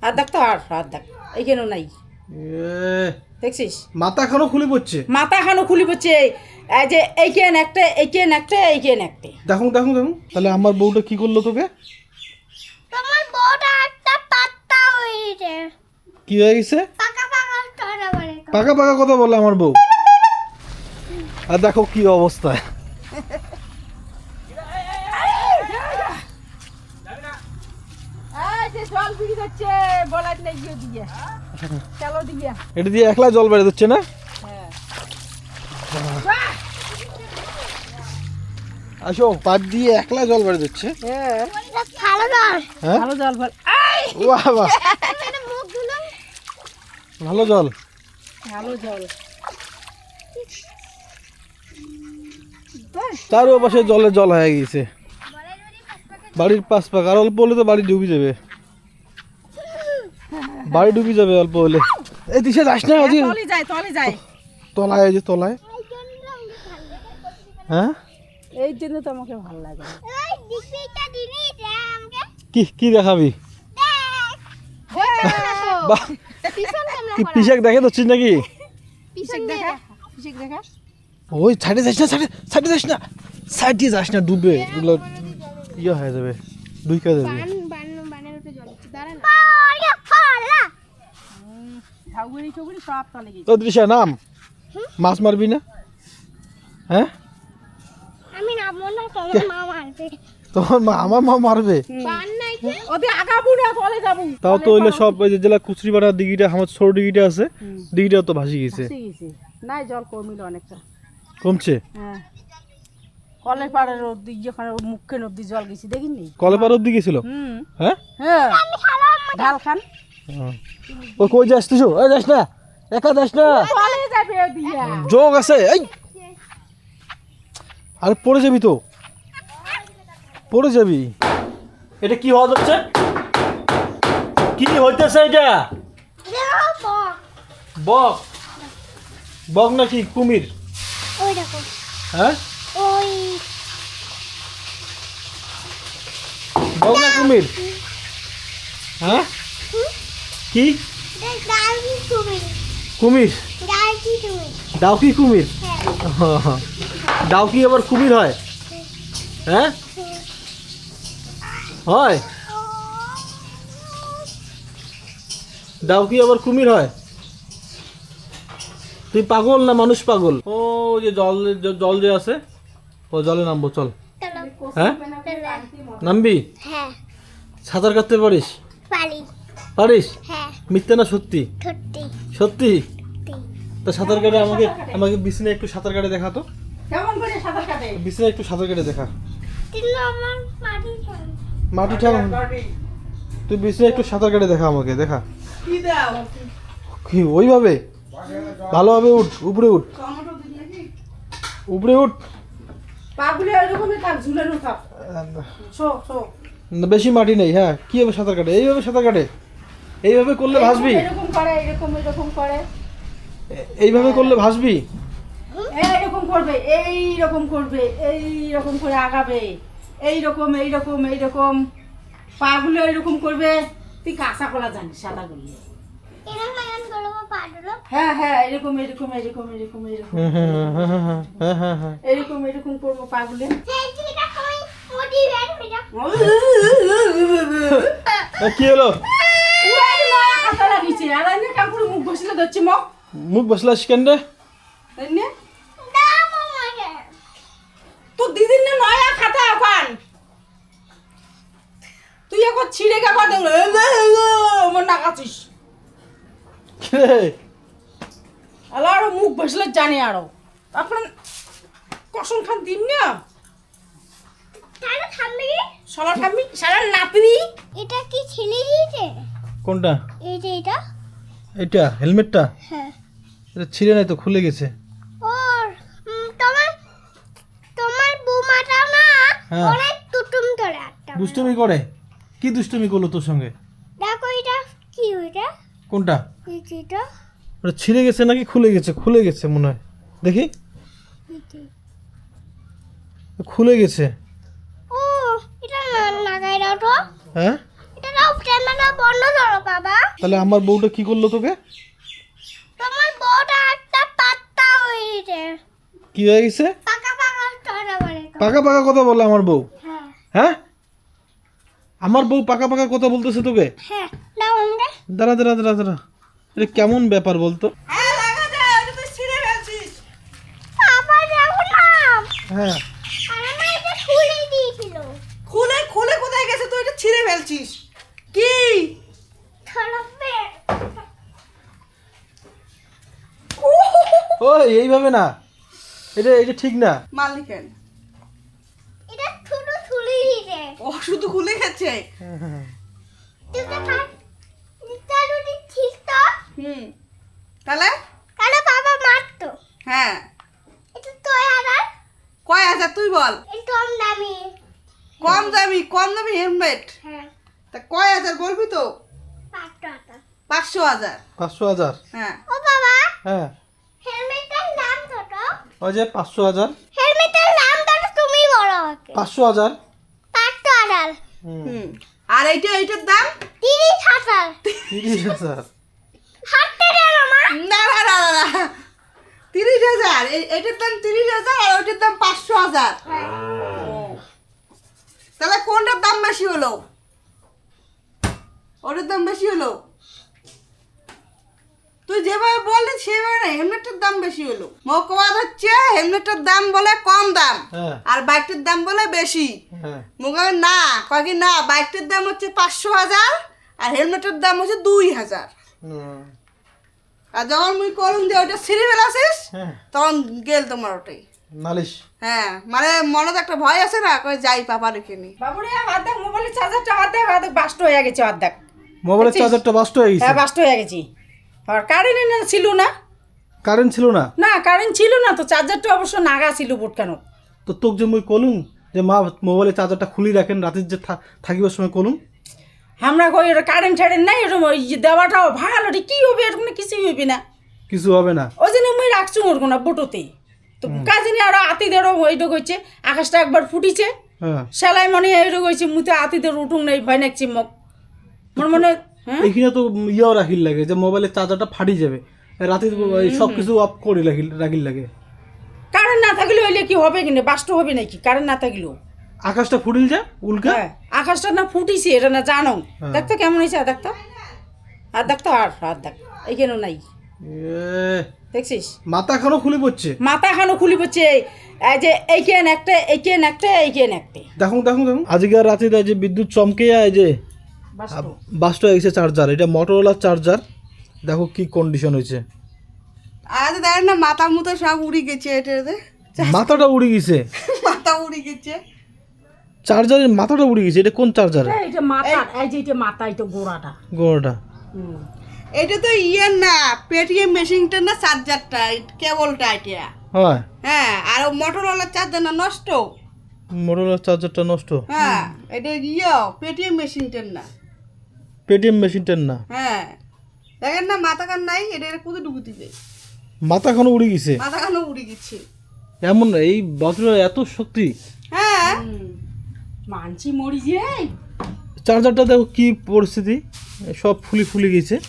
আর দেখ তো আর দেখ এইখানেও নাই দেখছিস মাথা এখনো খুলে পড়ছে মাথা এখনো খুলি পড়ছে এই যে এইখান একটা এইখান একটা এইখান একটা দেখুন দেখুন দেখুন তাহলে আমার বউটা কি করলো তোকে তোমার বউটা একটা পাত্তা হইছে কি হয়ে গেছে পাকা পাকা টরা বলে পাকা পাকা কথা বলে আমার বউ আর দেখো কি অবস্থা এই যে জল বিড়ি যাচ্ছে বলার নেই গিয়ে দিয়ে চলো দিয়ে এটা দিয়ে একলা জল বেড়ে দিচ্ছে না হ্যাঁ আসো পাইপ দিয়ে একলা জল বেড়ে দিচ্ছে হ্যাঁ এটা ভালো জল হ্যাঁ ভালো জল ভালো বাহ বাহ এটা মুখ ধুলো ভালো জল ভালো জল তার ও পাশে জল হয়ে গেছে বাড়ির পাশ পাক আর অল্প হলে তো বাড়ি ডুবে যাবে বাড়ি ডুবে যাবে অল্প হলে এই দিশে যাস না আজি তলে যায় তলায় এই যে তলায় হ্যাঁ এই জন্য তো আমাকে ভালো লাগে এই ডিসিটা দিনি দে আমাকে কি কি দেখাবি বাহ পিছন কেমন কি পিসাক দেখে তো চিন নাকি পিছন দেখা পিছিয়ে দেখা ওই সাইডে যাস না সাইডে যাস না সাইডে যাস না ডুবে এগুলো ইয়ে হয়ে যাবে ডুইকা যাবে বানের উপরে জল আছে দাঁড়া না পালা পালা ঠাকুরি ঠুকুরি সব তলে গেছে তো দৃশ্যা নাম মাছ মারবি না হ্যাঁ আমি নামবো না তোমার মা মারবে তোমার মা আমার মা মারবে বান নাই যে ওদের আগাবো না তলে যাবো তাও তো হইলে সব ওই যে জেলা কুচরিপাড়ার দিঘিটা আমার ছোট দিঘিটা আছে দিঘিটা তো ভাসি গেছে ঠিক আছে নাই জল কমিল অনেকটা কমছে হ্যাঁ কলের পাড়ের অব্দি যেখানে মুখের অব্দি জল গেছি দেখিনি কলেপাড়ার অব্দি গেছিল হ্যাঁ হ্যাঁ ঢাল খান ওই কই যাস তুই এই যাস না একা যাস না তলে যাবে দিয়া যোগ আছে এই আরে পড়ে যাবি তো পড়ে যাবি এটা কি হওয়া যাচ্ছে কি হইতেছে এটা দেখো বক বক নাকি কুমির ওই দেখো হ্যাঁ ওই বক না কুমির হ্যাঁ কি ডালকি তুমি কুমির ডালকি তুমি ডাউকি কুমির হ্যাঁ ডাউকি আবার কুমির হয় হ্যাঁ হয় ডাউকি আবার কুমির হয় তুই পাগল না মানুষ পাগল ও যে জল যে আছে ও জলে নামবো চল চলো হ্যাঁ নামবি হ্যাঁ সাঁতার কাটতে পারিস পারি পারিস হ্যাঁ মিথ্যা না সত্যি সত্যি সত্যি তো সাঁতার কাটে আমাকে আমাকে বিছানায় একটু সাঁতার কাটে দেখা তো কেমন করে সাঁতার কাটে বিছানায় একটু সাঁতার কাটে দেখা কিন্তু আমার মাটি মাটি ঠাক তুই বিছানায় একটু সাঁতার কাটে দেখা আমাকে দেখা কি দাও কি ওইভাবে ভালোভাবে উঠ উপরে উঠ উপরে উঠ পাগুলি এরকমই থাক ঝুলানো থাক শো শো না, বেশি মাটি নেই হ্যাঁ কিভাবে সাঁতার কাটে এইভাবে সাঁতার কাটে এইভাবে করলে ভাসবি এরকম করে এরকম করে এইভাবে করলে ভাসবি এইরকম করবে এইরকম করবে এইরকম করে আগাবে এইরকম পাগুলো এইরকম করবে তুই কাঁচা কলা জানিস সাদা করলে এরকম এরকম করবো পাড়লো হ্যাঁ এরকম করবো পাগুলে সেই চিটা কই মোটি বের হইরা কি হলো ওই নয়া খাতা লাগিছে আর এনে কাকুর মুখ বসলে দচ্ছে মুখ বসলাস কেন রে এনে দাও মামাকে তো দিদির না নয়া খাতা এখন তুই এখন ছিঁড়ে গেবা দেব আমার নাকাছিস আলো মুখ বসলে জানি আরো এখন কসম খান দিন না তাহলে থামবি সারা নাতনি এটা কি ছেলে দিয়েছে কোনটা এই যে এটা এটা হেলমেটটা হ্যাঁ এটা ছিঁড়ে নাই তো খুলে গেছে ওর তোমার তোমার বৌমাটা না হ্যাঁ। অনেক টুটুম ধরে একটা দুষ্টুমি করে কি দুষ্টুমি করলো তোর সঙ্গে দেখো এটা কি ওইটা কোনটা এই যে এটা ওটা ছিঁড়ে গেছে নাকি খুলে গেছে মনে হয় দেখি এই যে। খুলে গেছে ও এটা লাগাই দাও তো হ্যাঁ এটা দাও ক্যামেরা বন্ধ করো বাবা। তাহলে আমার বউটা কি করলো তোকে? তোমার বউটা একটা পাত্তা হয়েছে। কি হয়ে গেছে? পাকা পাকা কথা বলে তো। পাকা পাকা কথা বলে আমার বউ? হ্যাঁ হ্যাঁ, আমার বউ পাকা পাকা কথা বলতেছে তোকে? হ্যাঁ নাও আমরা। দাঁড়া দাঁড়া দাঁড়া দাঁড়া, এটা কেমন ব্যাপার বলতো? হ্যাঁ লাগা যায়, ওটা তুই ছিঁড়ে ফেলছিস। বাবা দেখো না, হ্যাঁ, আর আমার এটা খুলে দিয়েছিল। খুলে খুলে কোথায় গেছে, তুই এটা ছিঁড়ে ফেলছিস কি? থলপে ওই এইভাবে না, এটা এটা ঠিক না। মালিকেন এটা ছোট খুলে দিয়েছে। ও শুধু খুলে গেছে। এটা থাক, এটা যদি ঠিক তো তাহলে তাহলে বাবা মারতো। হ্যাঁ, এটা তো আর কয় হাজার তুই বল? এটা কম দামি। কম দামি হেলমেট। হ্যাঁ তা কয় হাজার বলবি তো? 500 500,000? হ্যাঁ ও বাবা, হ্যাঁ, হেলমেটের দাম কত? ওই যে 500,000। হেলমেটের দাম কত তুমি বলো আমাকে। 500,000? 500,000। আর এইটার দাম 30,000। 30,000? হাতে গেল মা। না না না না 30,000। এইটার দাম 30,000 আর ওইটার দাম 500,000। তাহলে কোনটার দাম বেশি হলো? ওটার দাম বেশি হলো। তুই যেভাবে বললি সেভাবে না, হেলমেটের দাম বেশি হলো। মকবাদ হচ্ছে হেলমেটের দাম বলে কম দাম, হ্যাঁ আর বাইকটার দাম বলে বেশি। হ্যাঁ, মুখে না কয় কি না, বাইকটার দাম হচ্ছে 500,000 আর হেলমেটের দাম হচ্ছে 2,000। আর যখন মুই করুন যে ওইটা ছিঁড়ে ফেলাছিস হ্যাঁ, তখন গেল তোমার ওটাই। নালিশ। হ্যাঁ মানে মনে তো একটা ভয় আছে না, কই যাই পাপা রেখে নি। বাবুরে হাত দেখ, মোবাইলের চার্জারটা হাত দেখ বাস্ট হয়ে গেছে হাত দেখ। মোবাইলের চার্জারটা বাস্ট হয়ে গেছে? হ্যাঁ বাস্ট হয়ে গেছি। আর কারেন্ট ছিল না। কারেন্ট ছিল না? না কারেন্ট ছিল না তো, চার্জারটা অবশ্য নাগা ছিল বোট কেন। তো তোকে যে মুই কলুম যে মা মোবাইলের চার্জারটা খুলি রাখেন রাতের যে থাকিবার সময় কলুম, আমরা কই ওটা কারেন্ট ছাড়েন নাই, ওটা ওই যে দেওয়াটাও ভালো, ওটা কি হবে, এরকম কিছুই হবে না। কিছু হবে না? ওই জন্য মুই রাখছু ওরকম না বোটোতেই। তো কাজিনি আরো আতিদেরও ওইটুক হয়েছে, আকাশটা একবার ফুটিছে, হ্যাঁ, সেলাই মনে এইটুক হয়েছে, মুতে আতিদের উঠুন নেই, ভয় নাকছি মক মনে মনে। হ্যাঁ এইখানে তো ইয়াও রাখিল লাগে যে মোবাইলের চার্জারটা ফাটি যাবে, রাতে সব কিছু অফ করে রাখিল লাগে। কারেন্ট না থাকলে হইলে কি হবে, কিনা বাস্ট হবে নাকি কারেন্ট না থাকলেও? আকাশটা ফুটিল যা উল্কা। হ্যাঁ আকাশটা না ফুটিছে, এটা না জানো। হ্যাঁ। দেখতো কেমন হয়েছে, আর দেখতো আর দেখতো আর দেখ এইখানেও নাই, দেখছিস? মাথা খানো খুলে পড়ছে। মাথা খানো খুলি পড়ছে, এই যে এইখান একটা এইখান একটা এইখান একটা। দেখুন দেখুন দেখুন, আজকে আর রাতে যে বিদ্যুৎ চমকে এই যে বাস্ট হয়ে গেছে চার্জার, এটা মোটরোলার চার্জার। দেখো কি কন্ডিশন হয়েছে। আজ দেখেন না মাথা মুতো সব উড়ে গেছে, এটাতে মাথাটা উড়ে গেছে, মাথা উড়ে গেছে। চার্জারের মাথাটা উড়ে গেছে। এটা কোন চার্জার? এইটা মাথা, এই যে এটা মাথা, এটা গোড়াটা। গোড়াটা? এটা তো ইয়ে না, পেটিএম মেশিনটা না, চার্জারটা কেবলটা এটা। হয়, হ্যাঁ আর মোটরওয়ালার চার্জার না নষ্ট। মোটরোলার চার্জারটা নষ্ট? হ্যাঁ এটা ইয়ে পেটিএম মেশিনটার না। পেটিএম মেশিনটার না? হ্যাঁ দেখেন না মাথা কান নাই, এটা কোথায় ঢুকে দিবে, মাথা খানো উড়ে গেছে। মাথা কানও উড়ে গেছে। এমন এই বজ্রের এত শক্তি? হ্যাঁ মানছি মরি যে। চার্জারটা দেখো কি পরিস্থিতি, সব ফুলি ফুলি গেছে।